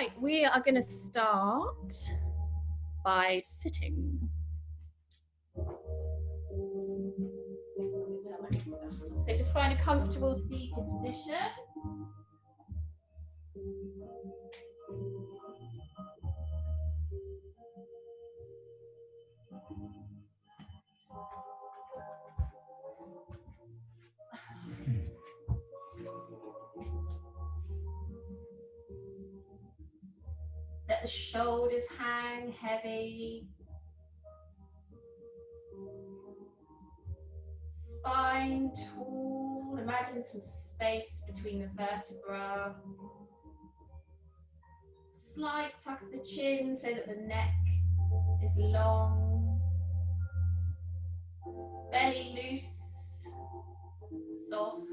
Right, we are going to start by sitting. So just find a comfortable seated position. Let the shoulders hang heavy. Spine tall. Imagine some space between the vertebrae. Slight tuck of the chin so that the neck is long. Belly loose, soft.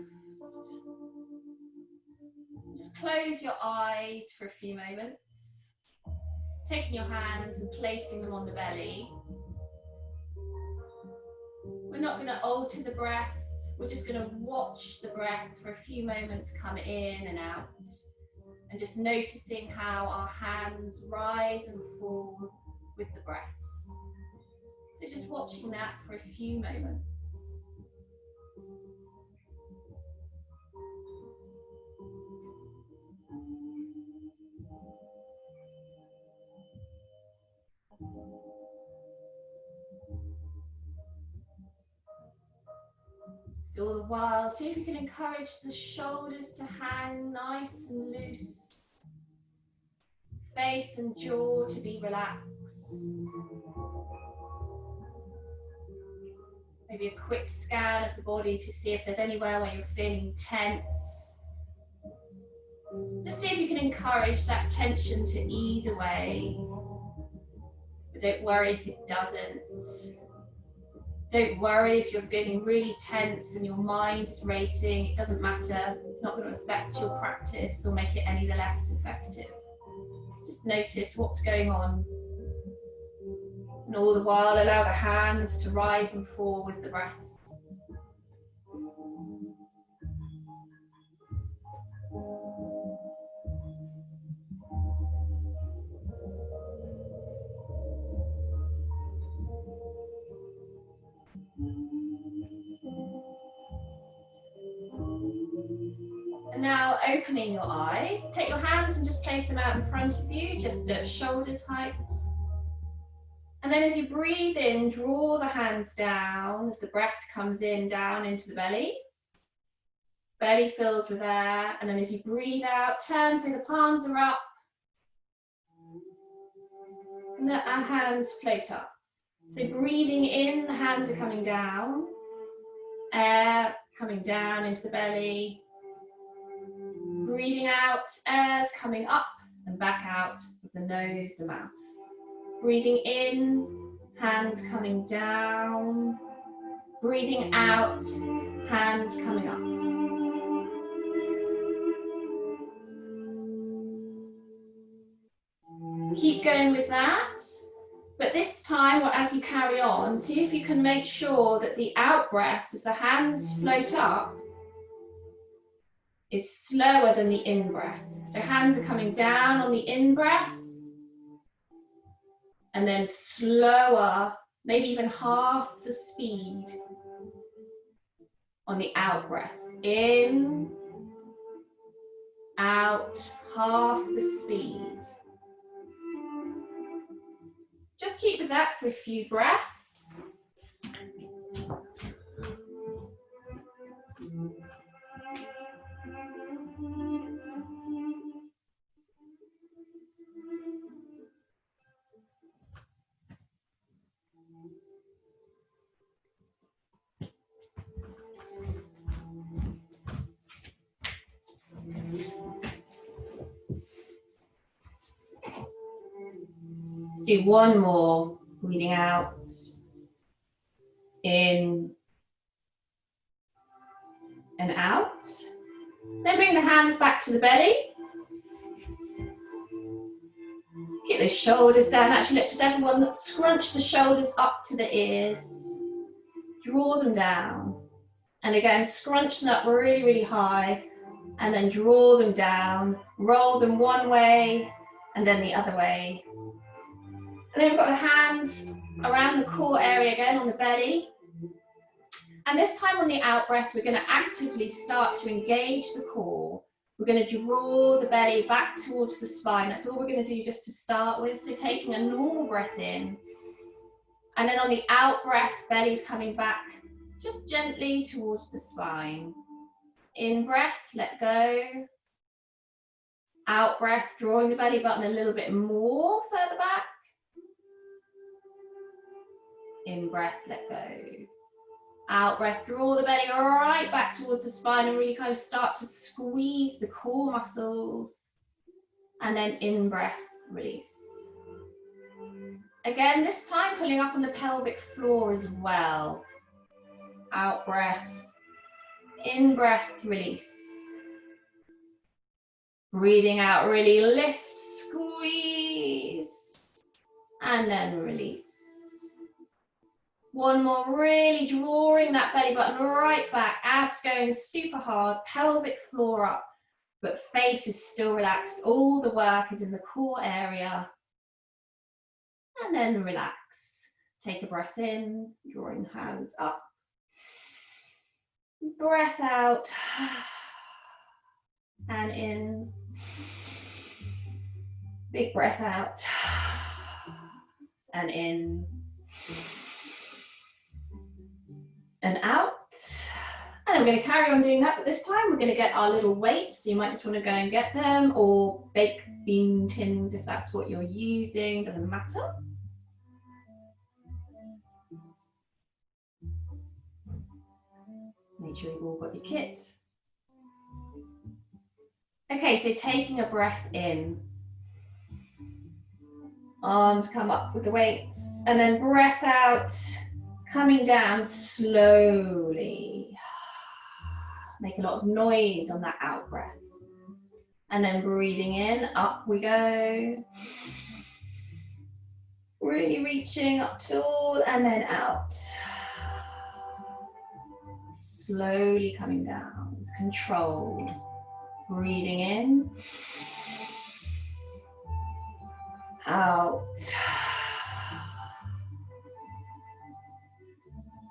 Just close your eyes for a few moments. Taking your hands and placing them on the belly. We're not going to alter the breath. We're just going to watch the breath for a few moments come in and out. And just noticing how our hands rise and fall with the breath. So just watching that for a few moments. All the while, see if you can encourage the shoulders to hang nice and loose. Face and jaw to be relaxed. Maybe a quick scan of the body to see if there's anywhere where you're feeling tense. Just see if you can encourage that tension to ease away. But don't worry if it doesn't. Don't worry if you're feeling really tense and your mind is racing. It doesn't matter. It's not going to affect your practice or make it any the less effective. Just notice what's going on. And all the while, allow the hands to rise and fall with the breath. And now opening your eyes, take your hands and just place them out in front of you, just at shoulders height. And then as you breathe in, draw the hands down as the breath comes in down into the belly. Belly fills with air, and then as you breathe out, turn so the palms are up. And let our hands float up. So breathing in, the hands are coming down. Air coming down into the belly. Breathing out, air's coming up and back out of the nose, the mouth. Breathing in, hands coming down. Breathing out, hands coming up. Keep going with that. But this time, or as you carry on, see if you can make sure that the out breath, as the hands float up, is slower than the in breath. So hands are coming down on the in breath, and then slower, maybe even half the speed on the out breath. In, out, half the speed. Just keep with that for a few breaths. Let's do one more, breathing out, in and out. Then bring the hands back to the belly. Get those shoulders down. Actually, let's just everyone scrunch the shoulders up to the ears. Draw them down. And again, scrunch them up really, really high. And then draw them down. Roll them one way and then the other way. And then we've got the hands around the core area again on the belly. And this time on the out breath, we're going to actively start to engage the core. We're going to draw the belly back towards the spine. That's all we're going to do just to start with. So taking a normal breath in. And then on the out breath, belly's coming back just gently towards the spine. In breath, let go. Out breath, drawing the belly button a little bit more further back. In breath, let go. Out breath, draw the belly right back towards the spine and really kind of start to squeeze the core muscles. And then in breath, release. Again, this time pulling up on the pelvic floor as well. Out breath, in breath, release. Breathing out, really lift, squeeze, and then release. One more, really drawing that belly button right back, abs going super hard, pelvic floor up, but face is still relaxed. All the work is in the core area. And then relax. Take a breath in, drawing hands up. Breath out. And in. Big breath out. And in. And out. And I'm going to carry on doing that, but this time we're going to get our little weights. So you might just want to go and get them, or baked bean tins if that's what you're using, doesn't matter. Make sure you've all got your kit. Okay, so taking a breath in. Arms come up with the weights, and then breath out, coming down slowly. Make a lot of noise on that out breath. And then breathing in, up we go. Really reaching up tall, and then out. Slowly coming down with control. Breathing in. Out.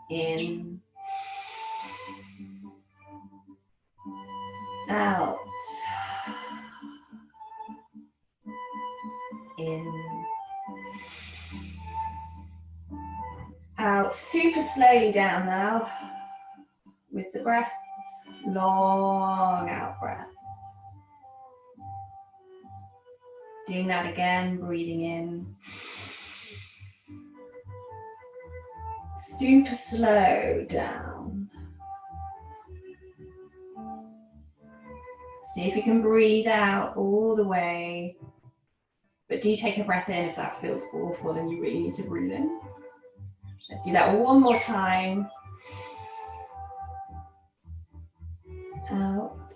In. Out. In. Out. Super slowly down now with the breath. Long out breath. Doing that again, breathing in. Super slow down. See if you can breathe out all the way. But do take a breath in if that feels awful and you really need to breathe in. Let's do that one more time. Out.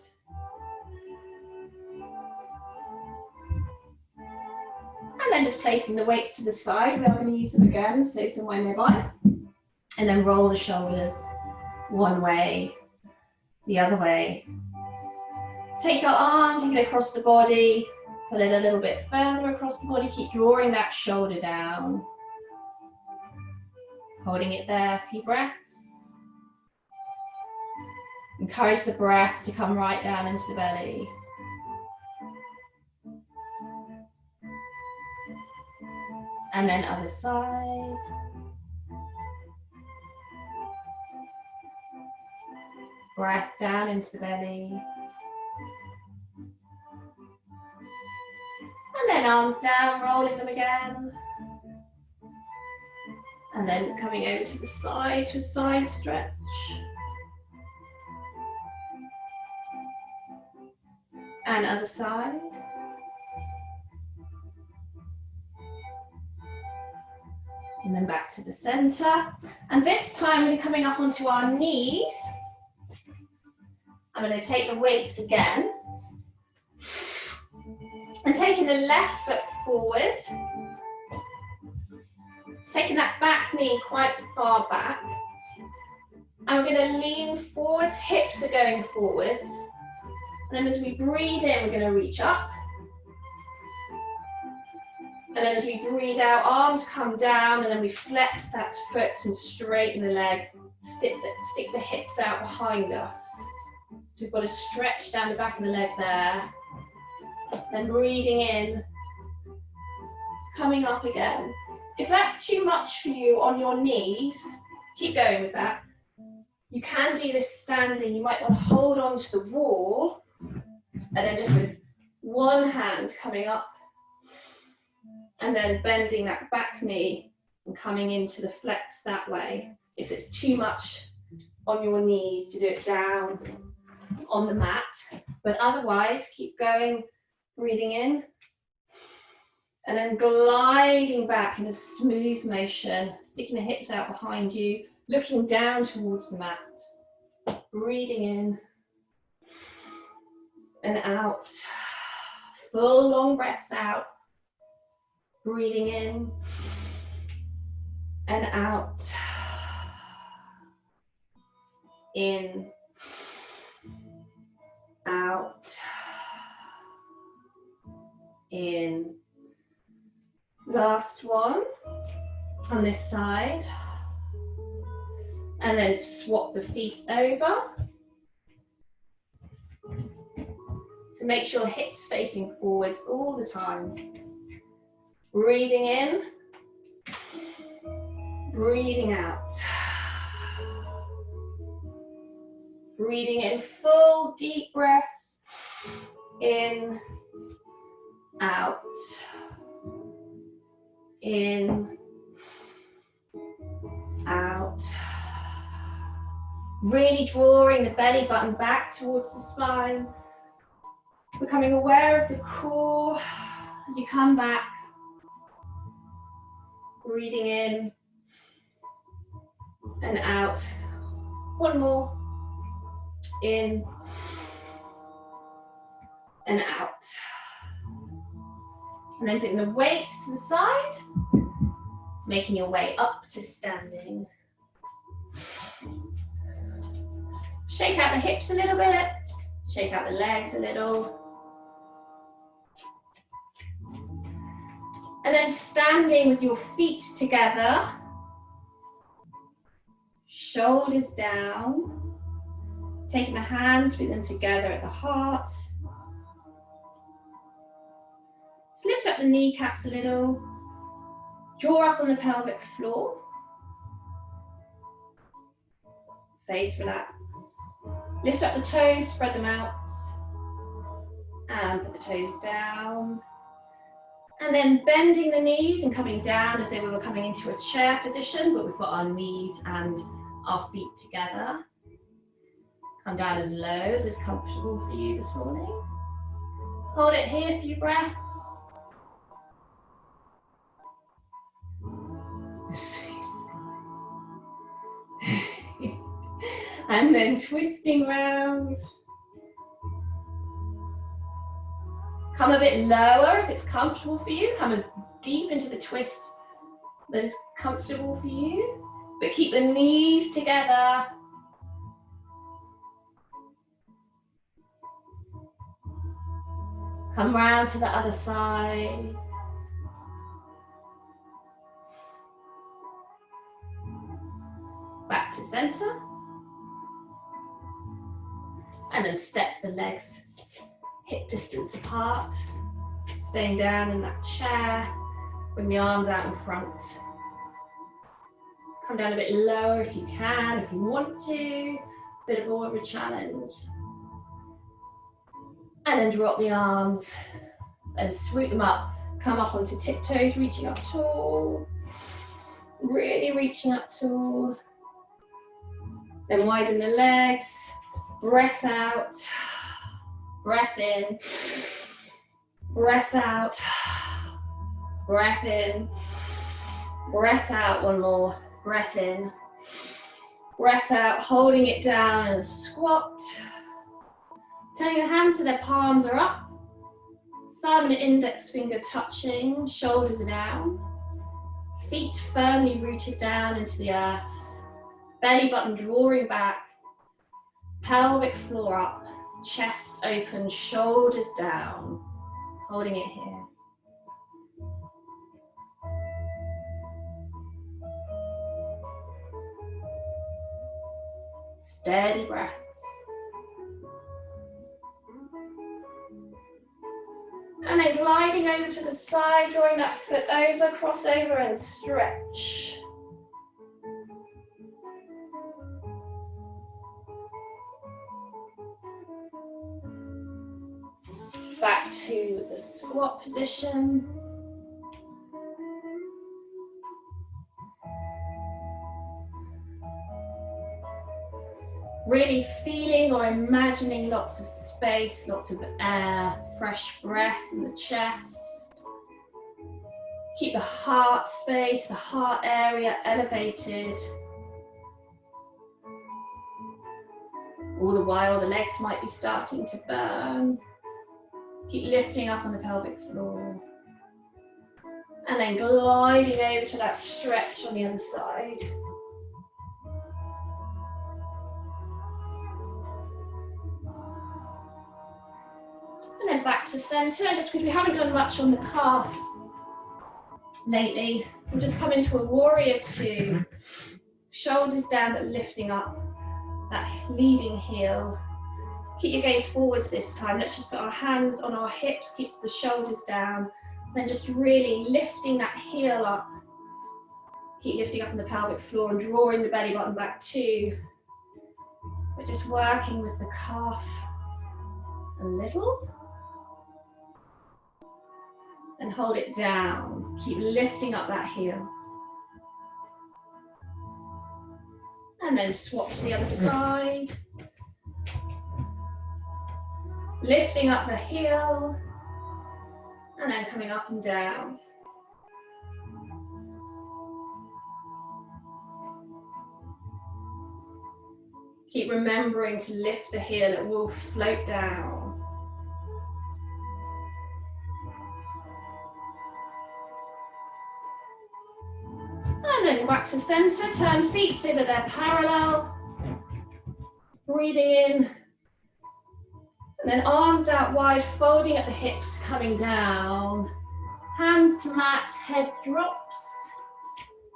And then just placing the weights to the side. We are going to use them again, so somewhere nearby. And then roll the shoulders one way, the other way. Take your arm, take it across the body, pull it a little bit further across the body. Keep drawing that shoulder down. Holding it there, a few breaths. Encourage the breath to come right down into the belly. And then other side. Breath down into the belly. And then arms down, rolling them again. And then coming over to the side to a side stretch. And other side. And then back to the center. And this time we're coming up onto our knees. I'm going to take the weights again. And taking the left foot forward. Taking that back knee quite far back. And we're going to lean forwards, hips are going forwards. And then as we breathe in, we're going to reach up. And then as we breathe out, arms come down, and then we flex that foot and straighten the leg. Stick the hips out behind us. So we've got a stretch down the back of the leg there. Then breathing in, coming up again. If that's too much for you on your knees, keep going with that. You can do this standing. You might want to hold on to the wall, and then just with one hand coming up, and then bending that back knee and coming into the flex that way. If it's too much on your knees, to do it down on the mat, but otherwise keep going, breathing in, and then gliding back in a smooth motion, sticking the hips out behind you, looking down towards the mat, breathing in and out, full long breaths out, breathing in and out, in, out, in. Last one on this side, and then swap the feet over. So make sure hips facing forwards all the time. Breathing in, breathing out. Breathing in full deep breaths, in, out, in, out. Really drawing the belly button back towards the spine. Becoming aware of the core as you come back. Breathing in and out. One more. In and out. And then putting the weight to the side, making your way up to standing. Shake out the hips a little bit, shake out the legs a little. And then standing with your feet together, shoulders down. Taking the hands, put them together at the heart. Just lift up the kneecaps a little. Draw up on the pelvic floor. Face relax. Lift up the toes, spread them out. And put the toes down. And then bending the knees and coming down as though we were coming into a chair position, but we've got our knees and our feet together. Come down as low as is comfortable for you this morning. Hold it here, a few breaths. And then twisting round. Come a bit lower if it's comfortable for you. Come as deep into the twist that is comfortable for you. But keep the knees together. Come round to the other side. Back to center. And then step the legs hip distance apart. Staying down in that chair. Bring the arms out in front. Come down a bit lower if you can, if you want to. Bit of more of a challenge. And then drop the arms and swoop them up. Come up onto tiptoes, reaching up tall. Really reaching up tall. Then widen the legs. Breath out. Breath in. Breath out. Breath in. Breath out. One more. Breath in. Breath out. Holding it down and squat. Turning your hands so their palms are up. Thumb and index finger touching, shoulders are down. Feet firmly rooted down into the earth. Belly button drawing back. Pelvic floor up. Chest open, shoulders down. Holding it here. steady breaths. And then gliding over to the side, drawing that foot over, cross over and stretch. Back to the squat position. Really feeling or imagining lots of space, lots of air, fresh breath in the chest. Keep the heart space, the heart area elevated. All the while the legs might be starting to burn. Keep lifting up on the pelvic floor. And then gliding over to that stretch on the other side. And then back to center, just because we haven't done much on the calf lately. We'll just come into a warrior two. Shoulders down but lifting up that leading heel. Keep your gaze forwards this time. Let's just put our hands on our hips, keeps the shoulders down. Then just really lifting that heel up. Keep lifting up on the pelvic floor and drawing the belly button back too. We're just working with the calf a little. And hold it down. Keep lifting up that heel. And then swap to the other side. Lifting up the heel. And then coming up and down. Keep remembering to lift the heel, it will float down. And then back to center, turn feet so that they're parallel. Breathing in. And then arms out wide, folding at the hips, coming down. Hands to mat, head drops.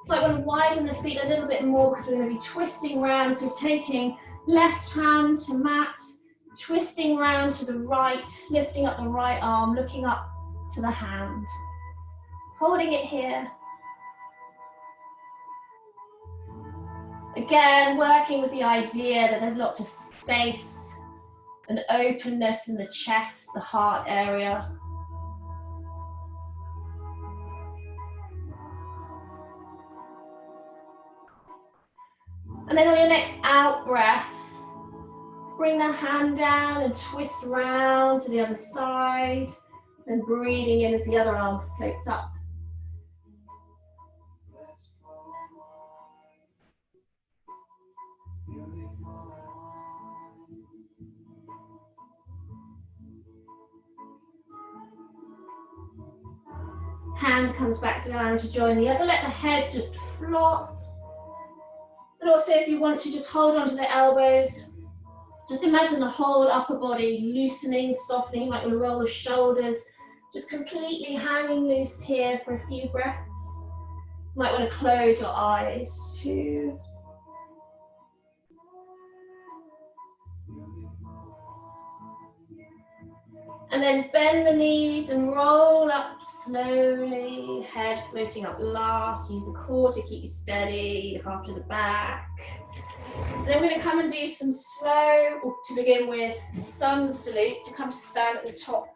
Might want to widen the feet a little bit more because we're going to be twisting round. So taking left hand to mat, twisting round to the right, lifting up the right arm, looking up to the hand. Holding it here. Again, working with the idea that there's lots of space and openness in the chest, the heart area. And then on your next out breath, bring the hand down and twist round to the other side. And breathing in as the other arm floats up. Hand comes back down to join the other. Let the head just flop. And also if you want to just hold on to the elbows. Just imagine the whole upper body loosening, softening. You might want to roll the shoulders. Just completely hanging loose here for a few breaths. You might want to close your eyes too. And then bend the knees and roll up slowly, head floating up last. Use the core to keep you steady, look after the back. And then we're going to come and do some slow, to begin with, sun salutes, to come to stand at the top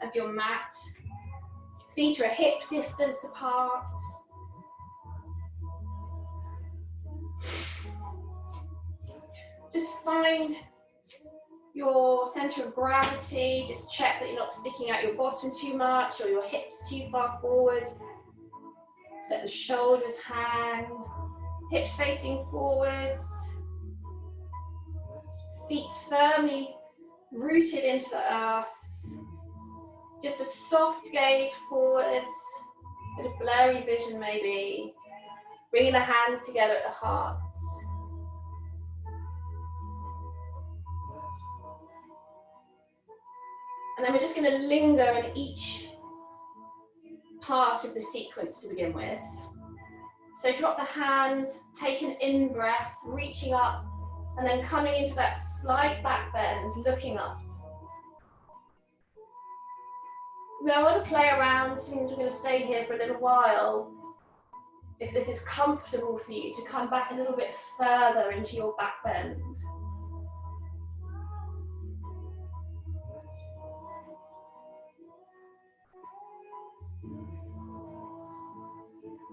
of your mat. Feet are a hip distance apart. Just find your center of gravity, just check that you're not sticking out your bottom too much or your hips too far forward. So let the shoulders hang, hips facing forwards, feet firmly rooted into the earth. Just a soft gaze forwards, a bit of blurry vision maybe. Bringing the hands together at the heart. And then we're just going to linger in each part of the sequence to begin with. So drop the hands, take an in-breath, reaching up And then coming into that slight back bend, looking up. Now I want to play around, since we're going to stay here for a little while. If this is comfortable for you, to come back a little bit further into your back bend.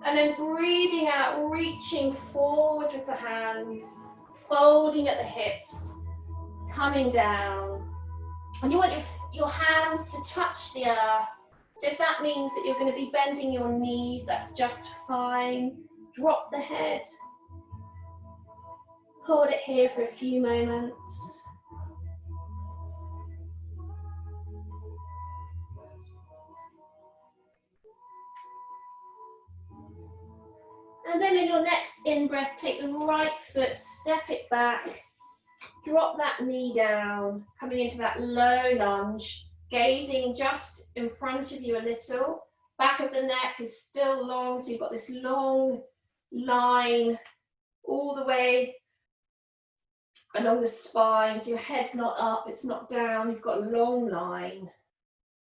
And then breathing out, reaching forward with the hands, folding at the hips, coming down. And you want your hands to touch the earth. So if that means that you're going to be bending your knees, that's just fine. Drop the head. Hold it here for a few moments. And then in your next in-breath, take the right foot, step it back, drop that knee down, coming into that low lunge, gazing just in front of you a little. Back of the neck is still long, so you've got this long line all the way along the spine, so your head's not up, it's not down, you've got a long line.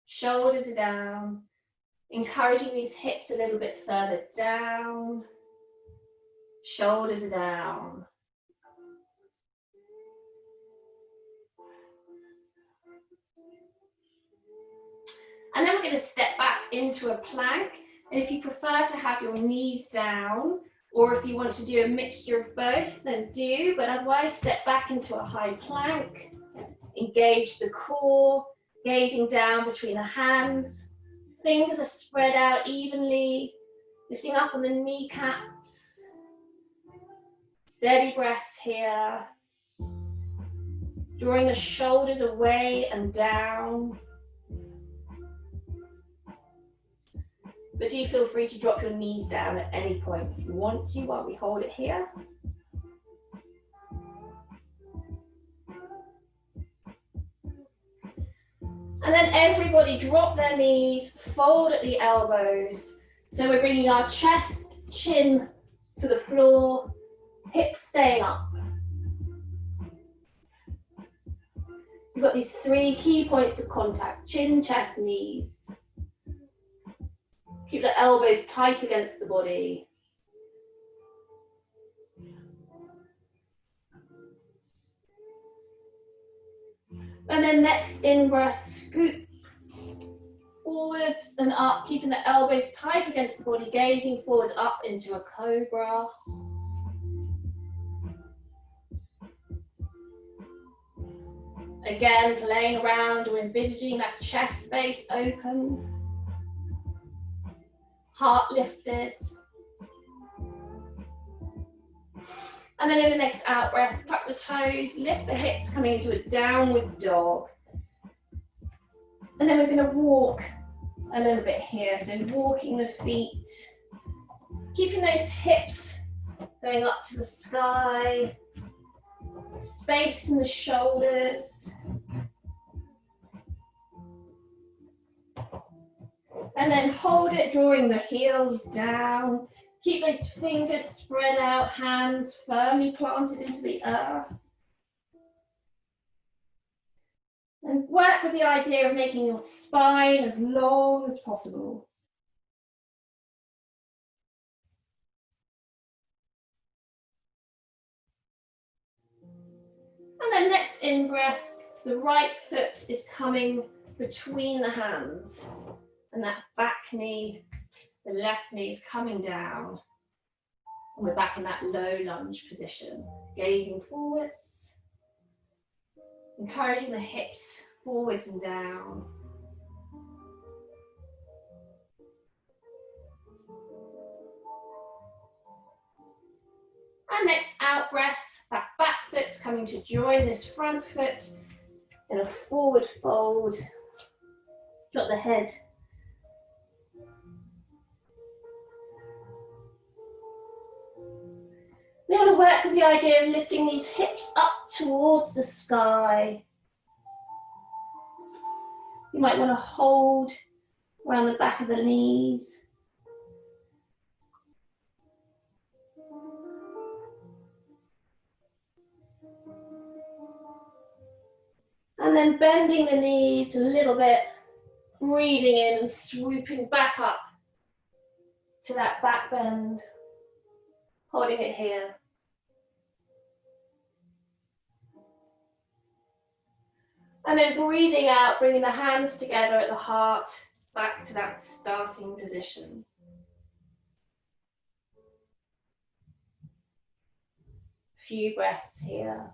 Shoulders are down, encouraging these hips a little bit further down. Shoulders are down. And then we're going to step back into a plank. And if you prefer to have your knees down, or if you want to do a mixture of both, then do. But otherwise, step back into a high plank. Engage the core, gazing down between the hands. Fingers are spread out evenly, lifting up on the kneecaps. Steady breaths here. Drawing the shoulders away and down. But do feel free to drop your knees down at any point if you want to while we hold it here. And then everybody drop their knees, fold at the elbows. So we're bringing our chest, chin to the floor, hips staying up. You've got these 3 key points of contact: chin, chest, knees. Keep the elbows tight against the body. And then next in-breath, scoop forwards and up, keeping the elbows tight against the body, gazing forwards up into a cobra. Again, playing around or envisaging that chest space open. Heart lifted. And then in the next out breath, tuck the toes, lift the hips, coming into a downward dog. And then we're going to walk a little bit here. So walking the feet, keeping those hips going up to the sky, space in the shoulders. And then hold it, drawing the heels down. Keep those fingers spread out, hands firmly planted into the earth. And work with the idea of making your spine as long as possible. And then next in-breath, the right foot is coming between the hands. And that back knee, the left knee is coming down. And we're back in that low lunge position. Gazing forwards. Encouraging the hips forwards and down. And next out breath, that back foot's coming to join this front foot in a forward fold. Drop the head. We want to work with the idea of lifting these hips up towards the sky. You might want to hold around the back of the knees. then bending the knees a little bit, breathing in and swooping back up to that back bend, holding it here. And then breathing out, bringing the hands together at the heart, back to that starting position. Few breaths here.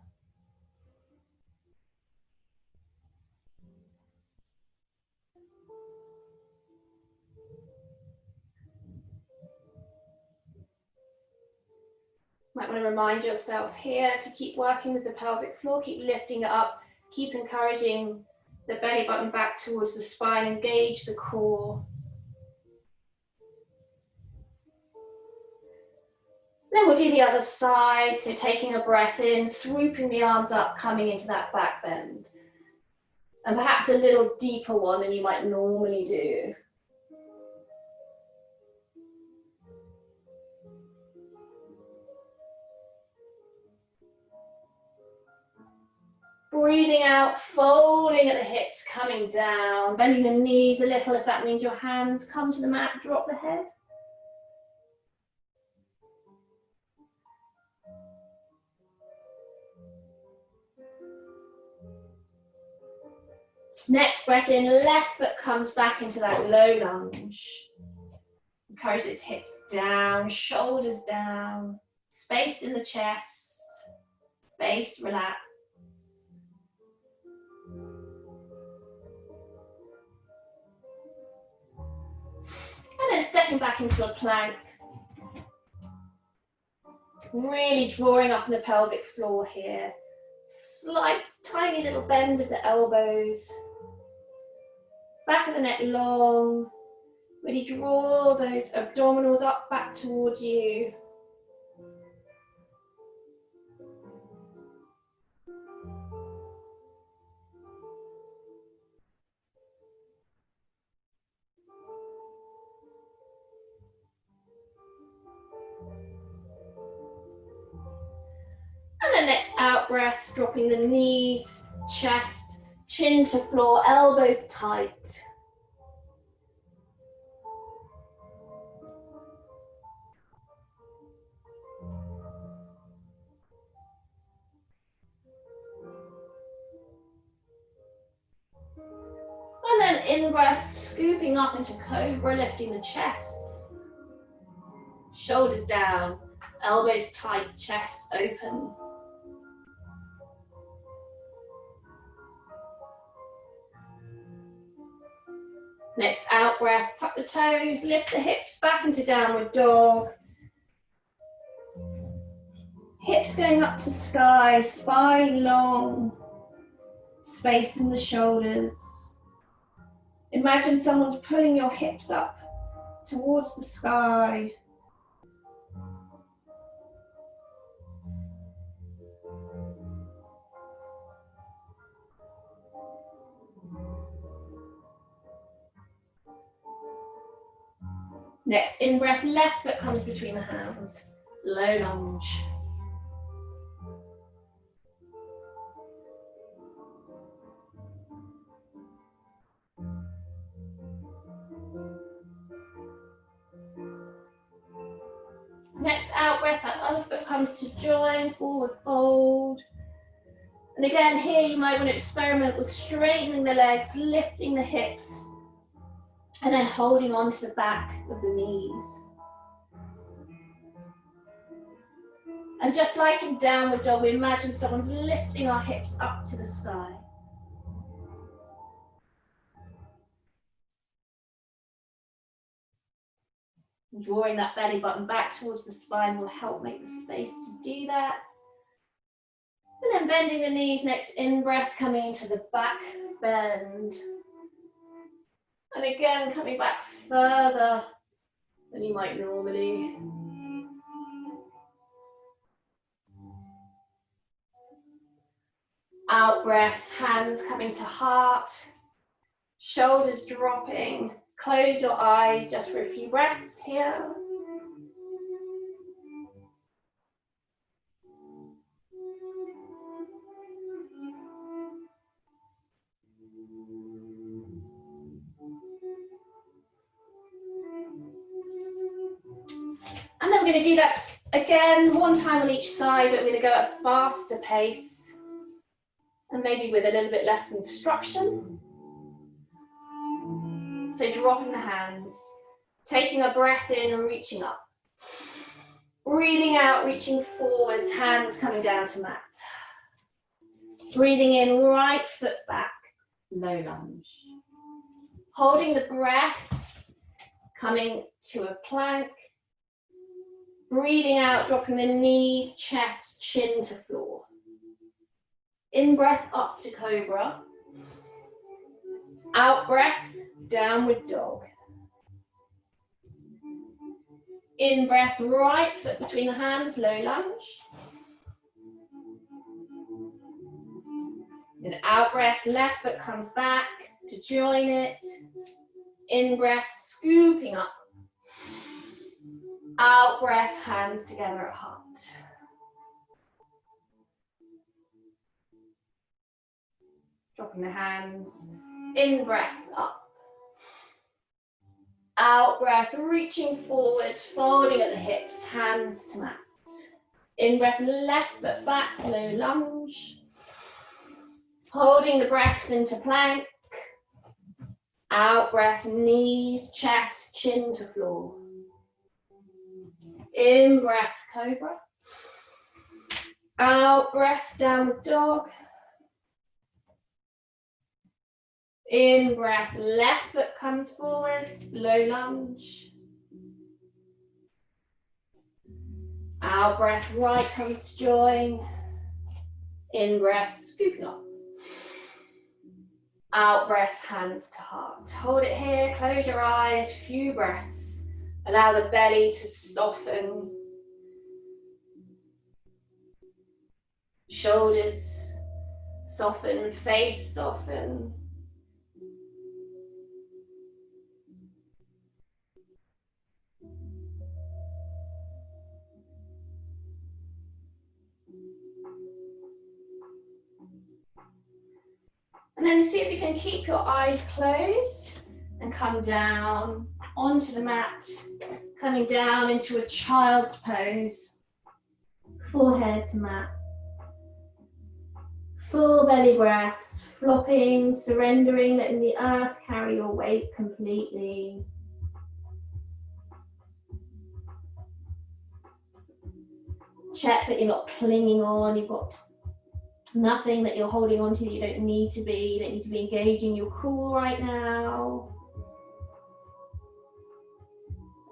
Might want to remind yourself here to keep working with the pelvic floor, keep lifting it up, keep encouraging the belly button back towards the spine, engage the core. Then we'll do the other side, so taking a breath in, swooping the arms up, coming into that back bend. And perhaps a little deeper one than you might normally do. Breathing out, folding at the hips, coming down, bending the knees a little if that means your hands come to the mat, drop the head. Next breath in, left foot comes back into that low lunge. Encourage those hips down, shoulders down, space in the chest, face relaxed. And then stepping back into a plank. Really drawing up in the pelvic floor here. Slight, tiny little bend of the elbows. Back of the neck long. Really draw those abdominals up back towards you. And the next out breath, dropping the knees, chest, chin to floor, elbows tight. And then in breath, scooping up into cobra, lifting the chest. Shoulders down, elbows tight, chest open. Next out breath, tuck the toes, lift the hips back into downward dog. Hips going up to sky, spine long, space in the shoulders. Imagine someone's pulling your hips up towards the sky. Next in breath, left foot comes between the hands, low lunge. Next out breath, that other foot comes to join, forward fold. And again here you might want to experiment with straightening the legs, lifting the hips, and then holding on to the back of the knees. And just like in downward dog, we imagine someone's lifting our hips up to the sky. Drawing that belly button back towards the spine will help make the space to do that. And then bending the knees, next in breath, coming into the back bend. And again, coming back further than you might normally. Out breath, hands coming to heart, shoulders dropping. Close your eyes just for a few breaths here. we're going to do that again, one time on each side, but we're going to go at a faster pace and maybe with a little bit less instruction. So dropping the hands, taking a breath in and reaching up. Breathing out, reaching forwards, hands coming down to mat. Breathing in, right foot back, low lunge. Holding the breath, coming to a plank. Breathing out, dropping the knees, chest, chin to floor. In breath, up to cobra. Out breath, downward dog. In breath, right foot between the hands, low lunge. Then out breath, left foot comes back to join it. In breath, scooping up. Out breath, hands together at heart. Dropping the hands, in breath, up. Out breath, reaching forwards, folding at the hips, hands to mat. In breath, left foot back, low lunge. Holding the breath into plank. Out breath, knees, chest, chin to floor. In breath, cobra. Out breath, downward dog. In breath, left foot comes forwards, low lunge. Out breath, right comes to join. In breath, scooping up. Out breath, hands to heart. Hold it here, close your eyes, few breaths. Allow the belly to soften. Shoulders soften, face soften. And then see if you can keep your eyes closed and come down onto the mat, coming down into a child's pose, forehead to mat. Full belly breaths, flopping, surrendering, letting the earth carry your weight completely. Check that you're not clinging on, you've got nothing that you're holding on to that you don't need to be. You don't need to be engaging your core right now.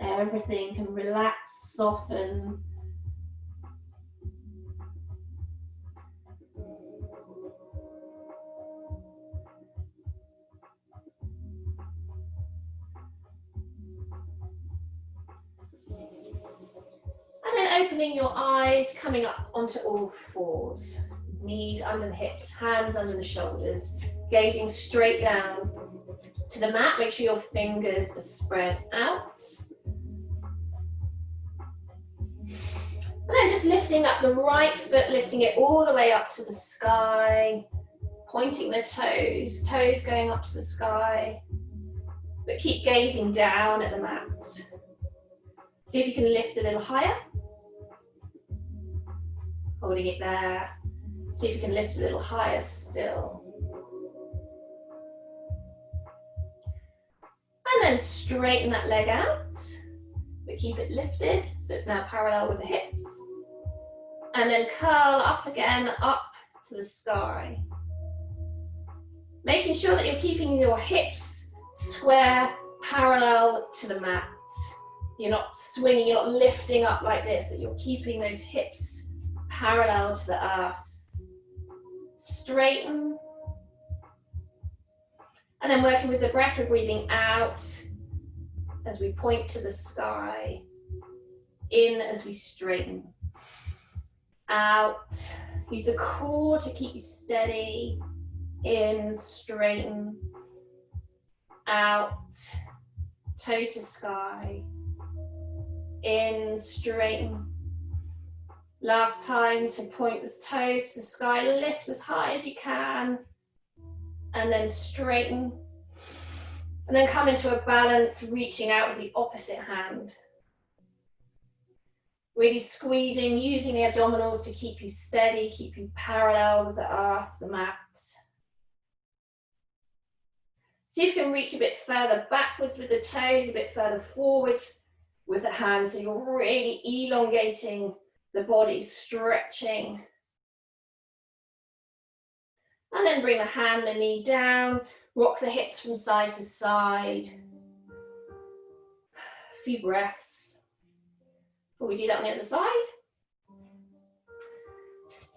Everything can relax, soften. And then opening your eyes, coming up onto all fours. Knees under the hips, hands under the shoulders, gazing straight down to the mat. Make sure your fingers are spread out. And then just lifting up the right foot, lifting it all the way up to the sky, pointing the toes, toes going up to the sky, but keep gazing down at the mat. See if you can lift a little higher, holding it there. See if you can lift a little higher still. And then straighten that leg out, but keep it lifted so it's now parallel with the hips. And then curl up again, up to the sky. Making sure that you're keeping your hips square, parallel to the mat. You're not swinging, you're not lifting up like this, that you're keeping those hips parallel to the earth. Straighten. And then working with the breath, we're breathing out as we point to the sky. In as we straighten. Out. Use the core to keep you steady. In, straighten. Out. Toe to sky. In, straighten. Last time to point the toes to the sky, lift as high as you can, and then straighten. And then come into a balance, reaching out with the opposite hand. Really squeezing, using the abdominals to keep you steady, keep you parallel with the earth, the mat. See if you can reach a bit further backwards with the toes, a bit further forwards with the hands. So you're really elongating the body, stretching. And then bring the hand and knee down, rock the hips from side to side. A few breaths before we do that on the other side.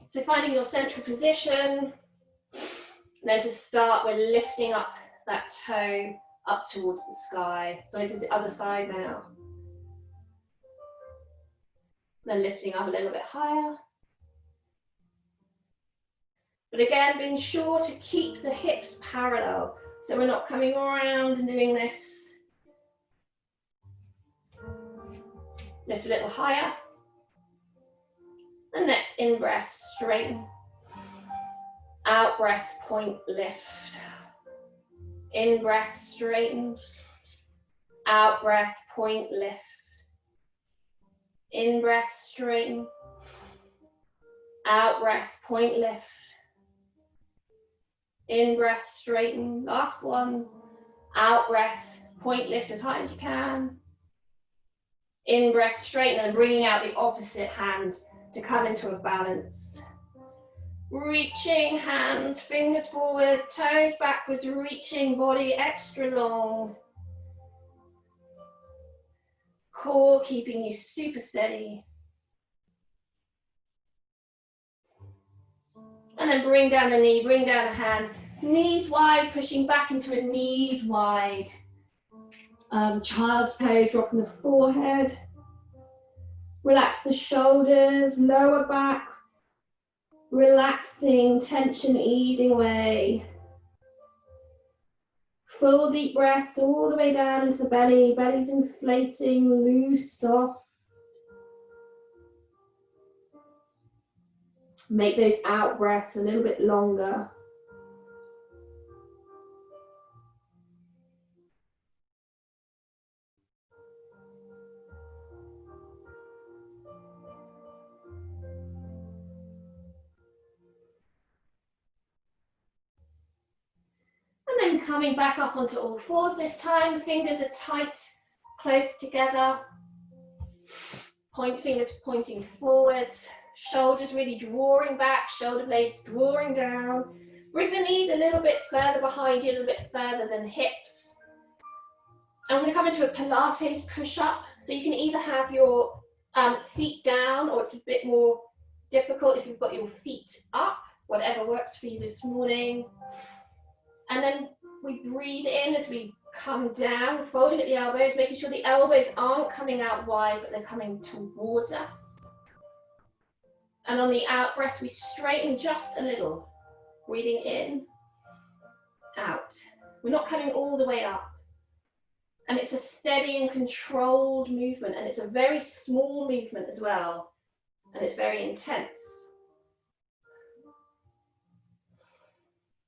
So finding your central position, and then to start, we're lifting up that toe up towards the sky. So this is the other side now. Then lifting up a little bit higher. But again, being sure to keep the hips parallel. So we're not coming around and doing this. Lift a little higher. And next in-breath, straighten. Out-breath, point, lift. In-breath, straighten. Out-breath, point, lift. In-breath, straighten. Out-breath, point, lift. In-breath, straighten. Last one. Out-breath, point, lift as high as you can. In-breath, straighten, and bringing out the opposite hand to come into a balance. Reaching, hands, fingers forward, toes backwards, reaching, body extra long. Core keeping you super steady. And then bring down the knee, bring down the hand. Knees wide, pushing back into a knees wide. Child's pose, dropping the forehead. Relax the shoulders, lower back. Relaxing, tension easing away. Full deep breaths all the way down into the belly. Belly's inflating, loose, soft. Make those out breaths a little bit longer. And then coming back up onto all fours this time. Fingers are tight, close together. Point fingers pointing forwards. Shoulders really drawing back, shoulder blades drawing down. Bring the knees a little bit further behind you, a little bit further than hips. I'm going to come into a Pilates push-up. So you can either have your feet down, or it's a bit more difficult if you've got your feet up, whatever works for you this morning. And then we breathe in as we come down, folding at the elbows, making sure the elbows aren't coming out wide, but they're coming towards us. And on the out breath, we straighten just a little. Breathing in, out. We're not coming all the way up. And it's a steady and controlled movement, and it's a very small movement as well. And it's very intense.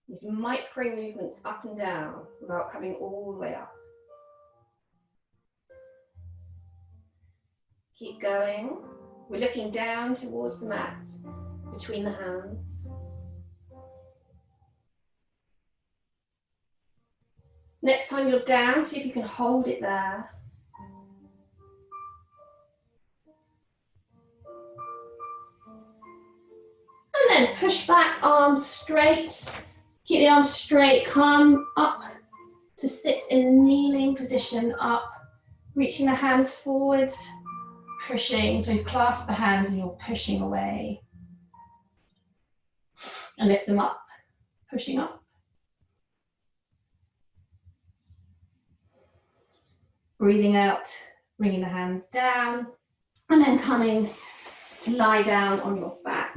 These micro movements up and down without coming all the way up. Keep going. We're looking down towards the mat, between the hands. Next time you're down, see if you can hold it there. And then push back, arms straight. Keep the arms straight, come up to sit in kneeling position, up, reaching the hands forwards, pushing. So you've clasped the hands and you're pushing away. And lift them up, pushing up. Breathing out, bringing the hands down, and then coming to lie down on your back.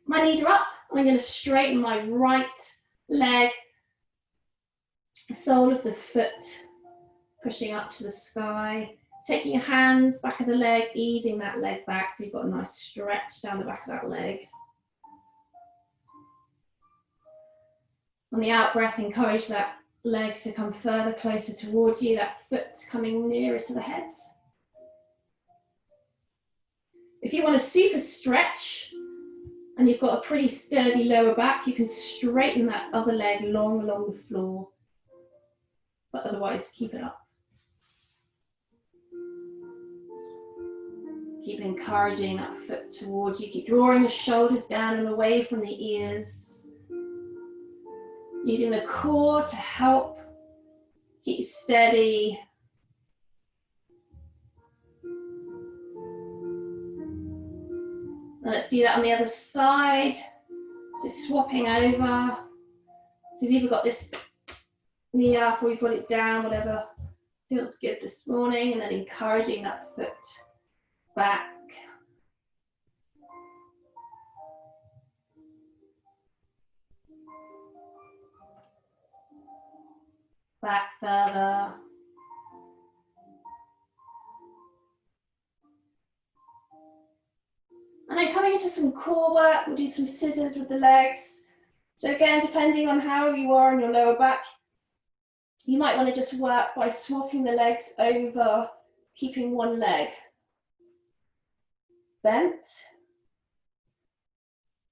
My knees are up. I'm going to straighten my right leg, the sole of the foot, pushing up to the sky. Taking your hands, back of the leg, easing that leg back so you've got a nice stretch down the back of that leg. On the out breath, encourage that leg to come further closer towards you, that foot coming nearer to the head. If you want a super stretch and you've got a pretty sturdy lower back, you can straighten that other leg long along the floor, but otherwise keep it up. Keep encouraging that foot towards you. Keep drawing the shoulders down and away from the ears. Using the core to help keep you steady. And let's do that on the other side. So swapping over. So if you've got this knee up or you've got it down, whatever feels good this morning, and then encouraging that foot back. Back further. And then coming into some core work, we'll do some scissors with the legs. So again, depending on how you are in your lower back, you might want to just work by swapping the legs over, keeping one leg bent.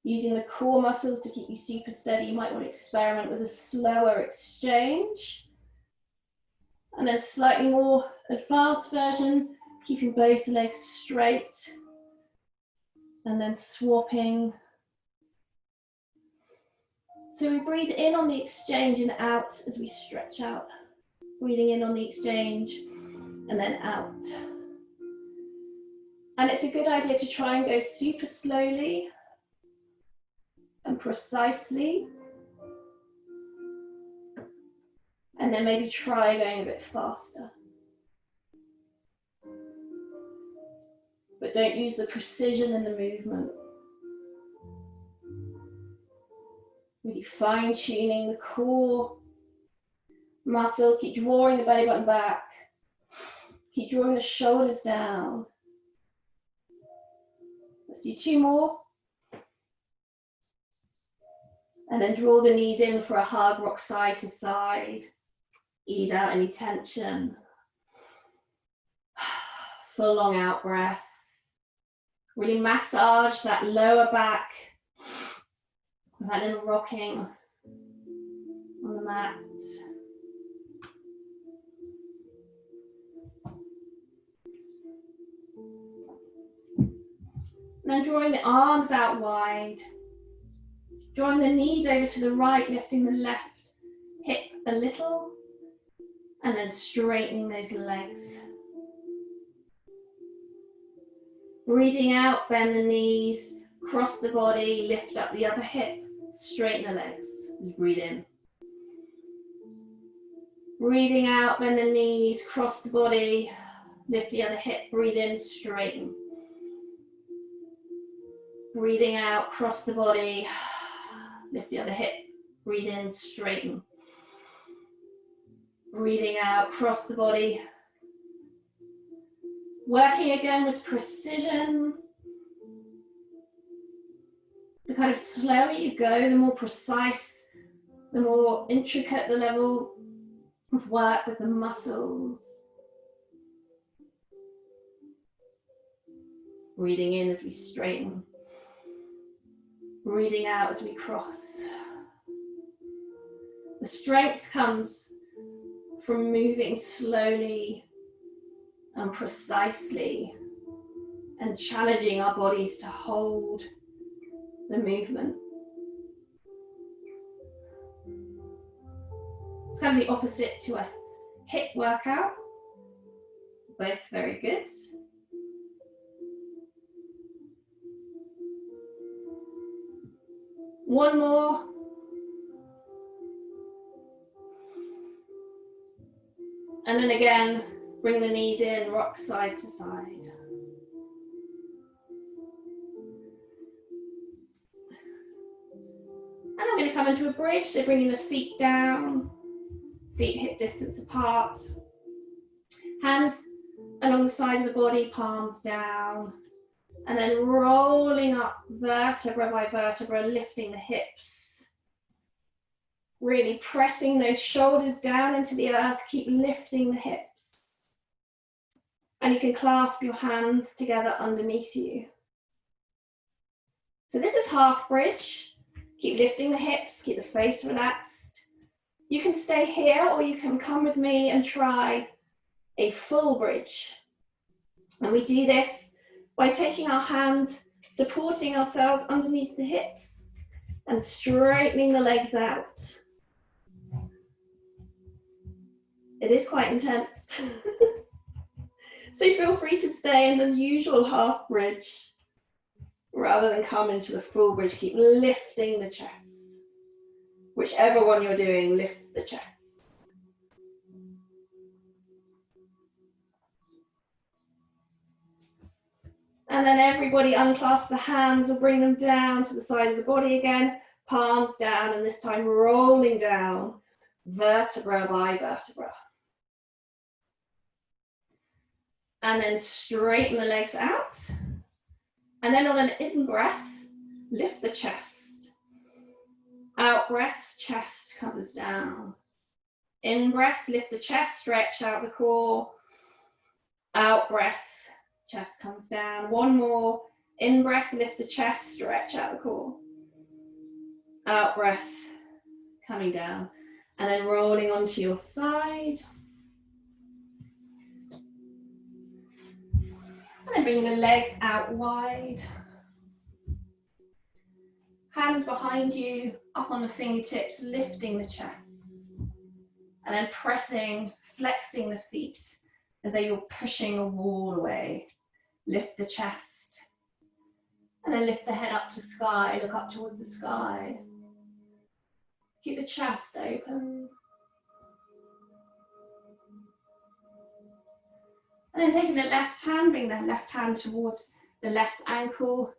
Using the core muscles to keep you super steady, you might want to experiment with a slower exchange. And then slightly more advanced version, keeping both legs straight. And then swapping. So we breathe in on the exchange and out as we stretch out. Breathing in on the exchange and then out. And it's a good idea to try and go super slowly and precisely. And then maybe try going a bit faster. But don't use the precision in the movement. Really fine-tuning the core muscles. Keep drawing the belly button back. Keep drawing the shoulders down. Let's do 2 more. And then draw the knees in for a hug, rock side to side. Ease out any tension. Full long out breath. Really massage that lower back. That little rocking on the mat. And then drawing the arms out wide. Drawing the knees over to the right, lifting the left hip a little. And then straightening those legs. Breathing out, bend the knees, cross the body, lift up the other hip, straighten the legs. Just breathe in. Breathing out, bend the knees, cross the body, lift the other hip, breathe in, straighten. Breathing out, cross the body, lift the other hip, breathe in, straighten. Breathing out, cross the body. Working again with precision. The kind of slower you go, the more precise, the more intricate the level of work with the muscles. Breathing in as we straighten. Breathing out as we cross. The strength comes from moving slowly and precisely and challenging our bodies to hold the movement. It's kind of the opposite to a hip workout. Both very good. One more. And then again, bring the knees in, rock side to side. And I'm going to come into a bridge, so bringing the feet down, feet hip distance apart. Hands along the side of the body, palms down. And then rolling up vertebra by vertebra, lifting the hips. Really pressing those shoulders down into the earth. Keep lifting the hips. And you can clasp your hands together underneath you. So this is half bridge. Keep lifting the hips, keep the face relaxed. You can stay here or you can come with me and try a full bridge. And we do this by taking our hands, supporting ourselves underneath the hips and straightening the legs out. It is quite intense. So feel free to stay in the usual half bridge rather than come into the full bridge. Keep lifting the chest. Whichever one you're doing, lift the chest. And then everybody unclasp the hands or bring them down to the side of the body again. Palms down, and this time rolling down, vertebra by vertebra. And then straighten the legs out. And then on an in breath, lift the chest. Out breath, chest comes down. In breath, lift the chest, stretch out the core. Out breath, chest comes down. One more. In breath, lift the chest, stretch out the core. Out breath, coming down. And then rolling onto your side. And then bring the legs out wide. Hands behind you, up on the fingertips, lifting the chest. And then pressing, flexing the feet as though you're pushing a wall away. Lift the chest. And then lift the head up to sky, look up towards the sky. Keep the chest open. And then taking the left hand, bring the left hand towards the left ankle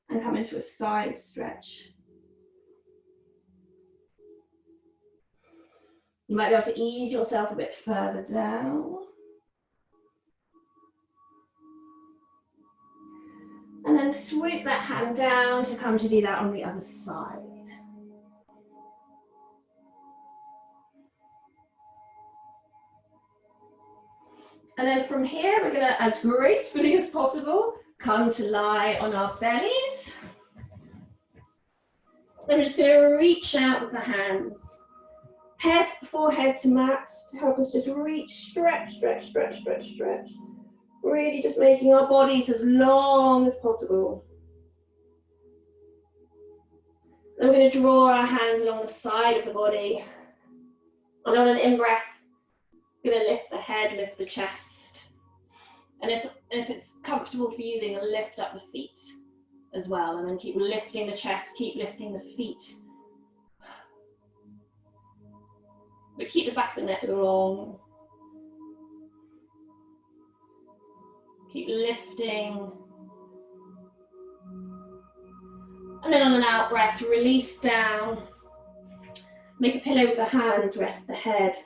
and come into a side stretch. You might be able to ease yourself a bit further down. And then swoop that hand down to come to do that on the other side. And then from here, we're gonna, as gracefully as possible, come to lie on our bellies. Then we're just gonna reach out with the hands. Head, forehead to mat to help us just reach, stretch, stretch, stretch, stretch, stretch. Really just making our bodies as long as possible. Then we're going to draw our hands along the side of the body. And on an in-breath, we're going to lift the head, lift the chest. And if it's comfortable for you, then you'll lift up the feet as well. And then keep lifting the chest, keep lifting the feet. But keep the back of the neck long. Keep lifting. And then on an out breath, release down. Make a pillow with the hands, rest the head.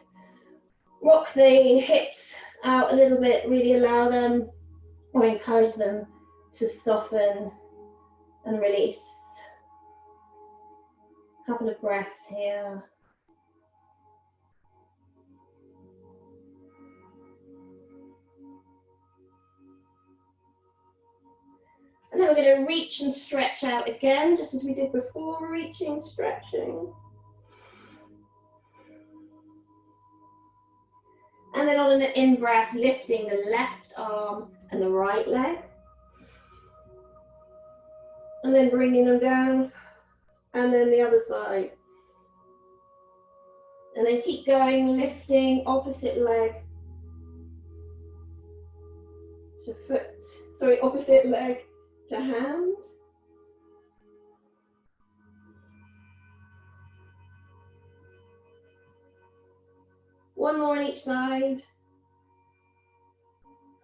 Rock the hips out a little bit, really allow them or encourage them to soften and release. A couple of breaths here. And then we're going to reach and stretch out again, just as we did before, reaching, stretching. And then on an in-breath, lifting the left arm and the right leg. And then bringing them down, and then the other side. And then keep going, lifting opposite leg to foot, sorry, opposite leg to hand. One more on each side.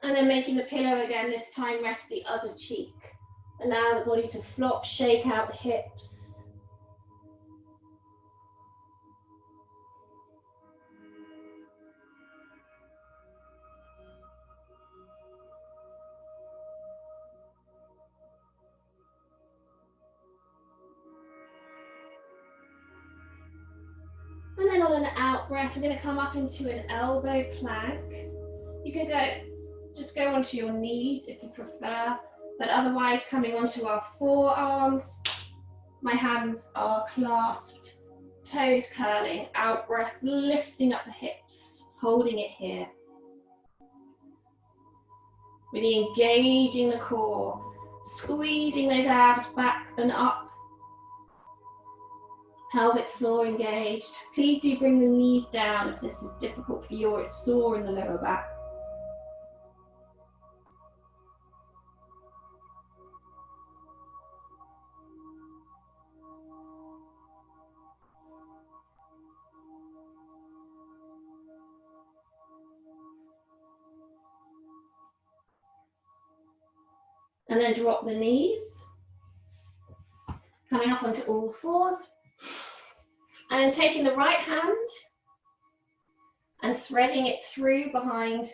And then making the pillow again, this time rest the other cheek. Allow the body to flop, shake out the hips. on an out breath, we're going to come up into an elbow plank. You can just go onto your knees if you prefer, but otherwise coming onto our forearms. My hands are clasped, toes curling, out breath, lifting up the hips, holding it here. Really engaging the core, squeezing those abs back and up. Pelvic floor engaged. Please do bring the knees down if this is difficult for you or it's sore in the lower back. And then drop the knees. Coming up onto all fours. And then taking the right hand and threading it through behind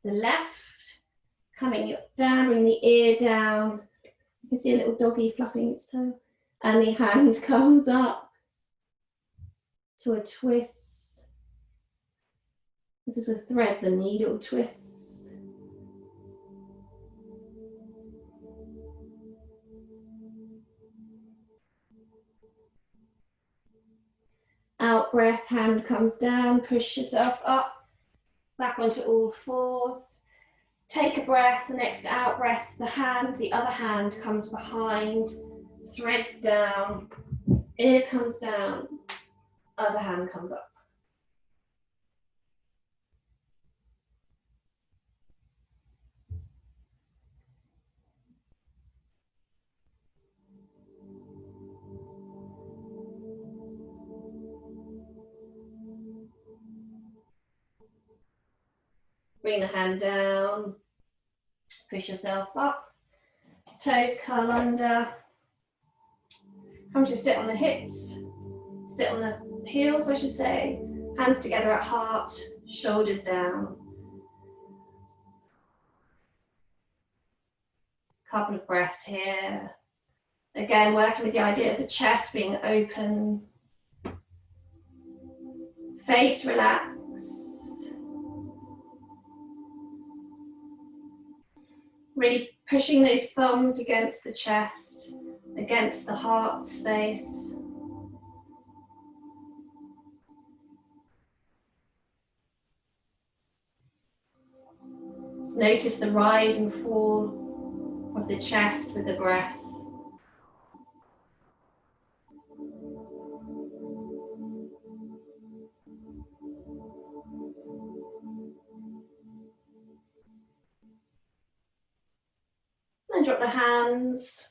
the left. Coming down, bring the ear down. You can see a little doggy flapping its tail. And the hand comes up to a twist. This is a thread, the needle twist. Out breath, hand comes down, push yourself up, back onto all fours. Take a breath, the next out breath, the other hand comes behind, threads down, ear comes down, other hand comes up. Bring the hand down, push yourself up, toes curl under, come to sit on the hips, sit on the heels I should say, hands together at heart, shoulders down. Couple of breaths here. Again, working with the idea of the chest being open, face relaxed. Really pushing those thumbs against the chest, against the heart space. Just notice the rise and fall of the chest with the breath. And drop the hands.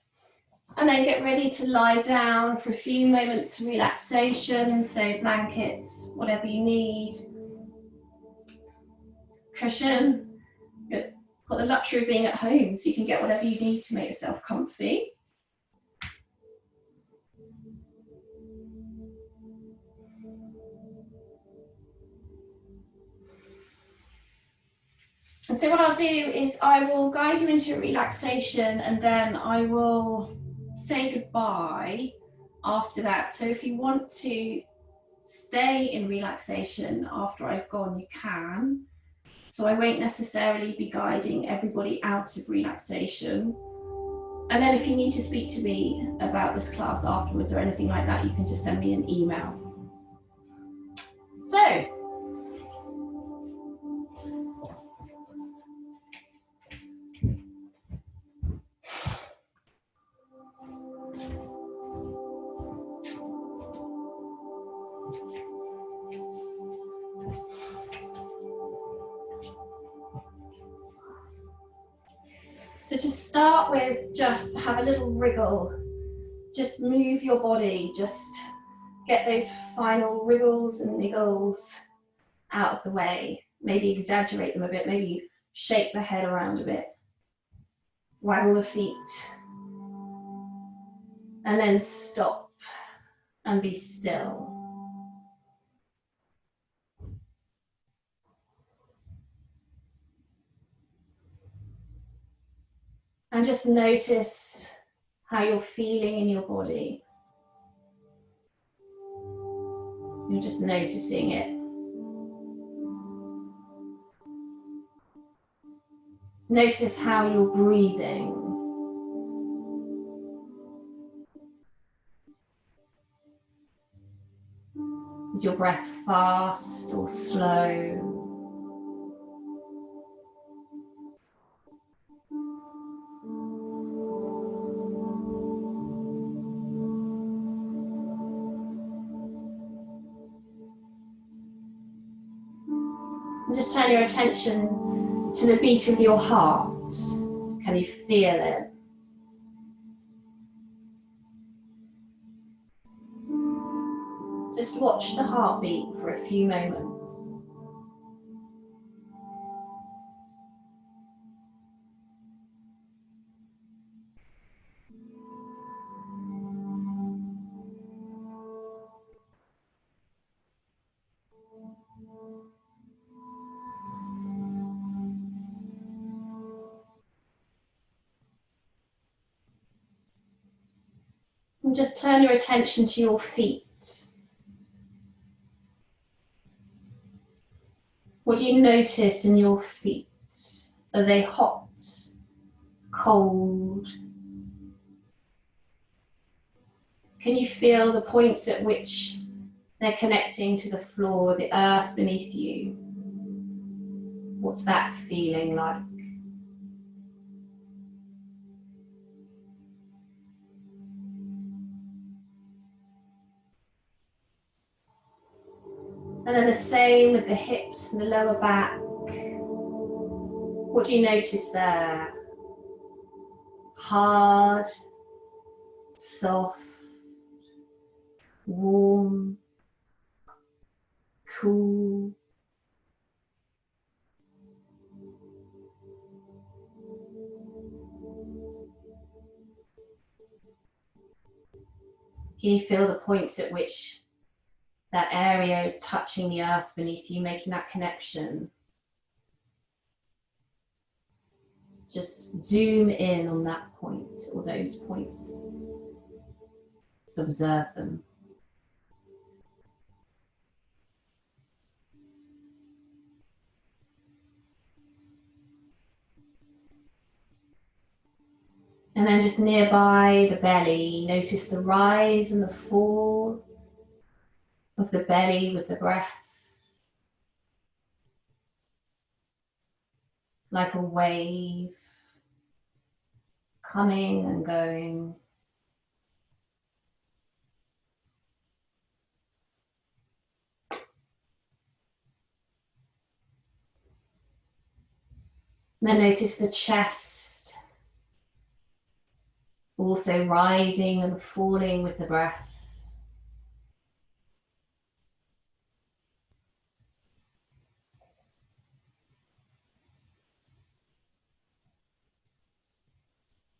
And then get ready to lie down for a few moments of relaxation. So blankets, whatever you need. Cushion. You've got the luxury of being at home, so you can get whatever you need to make yourself comfy. And so what I'll do is I will guide you into relaxation and then I will say goodbye after that. So if you want to stay in relaxation after I've gone, you can. So I won't necessarily be guiding everybody out of relaxation. And then if you need to speak to me about this class afterwards or anything like that, you can just send me an email. So to start with, just have a little wriggle. Just move your body, just get those final wriggles and niggles out of the way. Maybe exaggerate them a bit, maybe shake the head around a bit. Waggle the feet. And then stop and be still. And just notice how you're feeling in your body. You're just noticing it. Notice how you're breathing. Is your breath fast or slow? And just turn your attention to the beat of your heart. Can you feel it? Just watch the heartbeat for a few moments. And just turn your attention to your feet. What do you notice in your feet? Are they hot, cold? Can you feel the points at which they're connecting to the floor, the earth beneath you? What's that feeling like? And then the same with the hips and the lower back. What do you notice there? Hard, soft, warm, cool. Can you feel the points at which that area is touching the earth beneath you, making that connection? Just zoom in on that point or those points. Just observe them. And then just nearby the belly, notice the rise and the fall of the belly with the breath. Like a wave coming and going. And then notice the chest also rising and falling with the breath.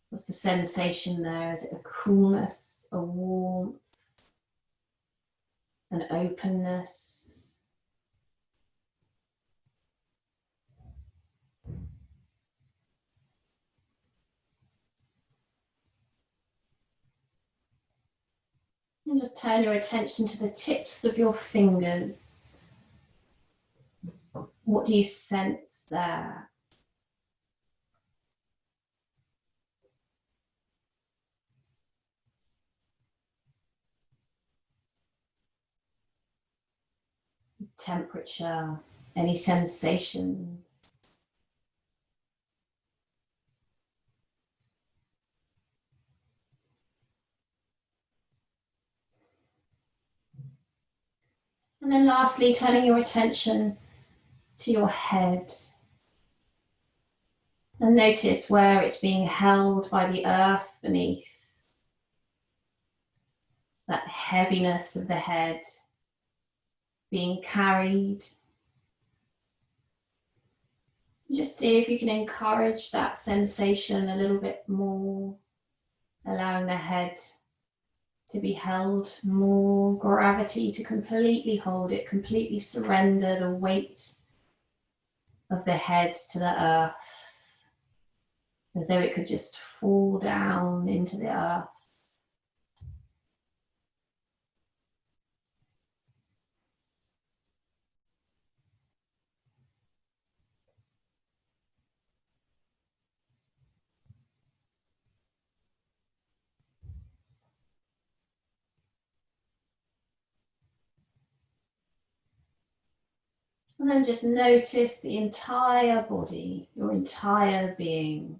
What's the sensation there? Is it a coolness, a warmth, an openness? And just turn your attention to the tips of your fingers. What do you sense there? Temperature, any sensations? And then lastly, turning your attention to your head. And notice where it's being held by the earth beneath. That heaviness of the head being carried. Just see if you can encourage that sensation a little bit more, allowing the head to be held more, gravity to completely hold it, completely surrender the weight of the head to the earth, as though it could just fall down into the earth. And then just notice the entire body, your entire being,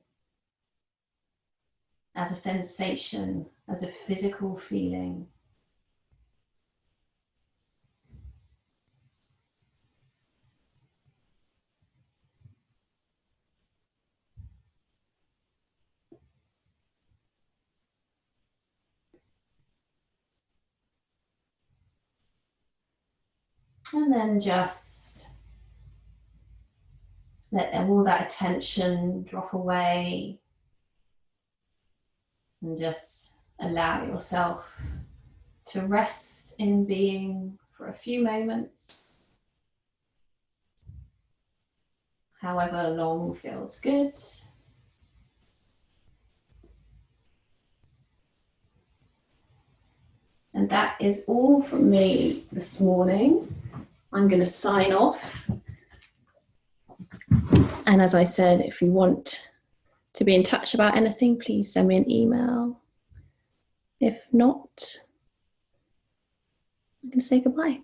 as a sensation, as a physical feeling. And then just let all that attention drop away and just allow yourself to rest in being for a few moments, however long feels good. And that is all from me this morning. I'm going to sign off. And as I said, if you want to be in touch about anything, please send me an email. If not, I'm going to say goodbye.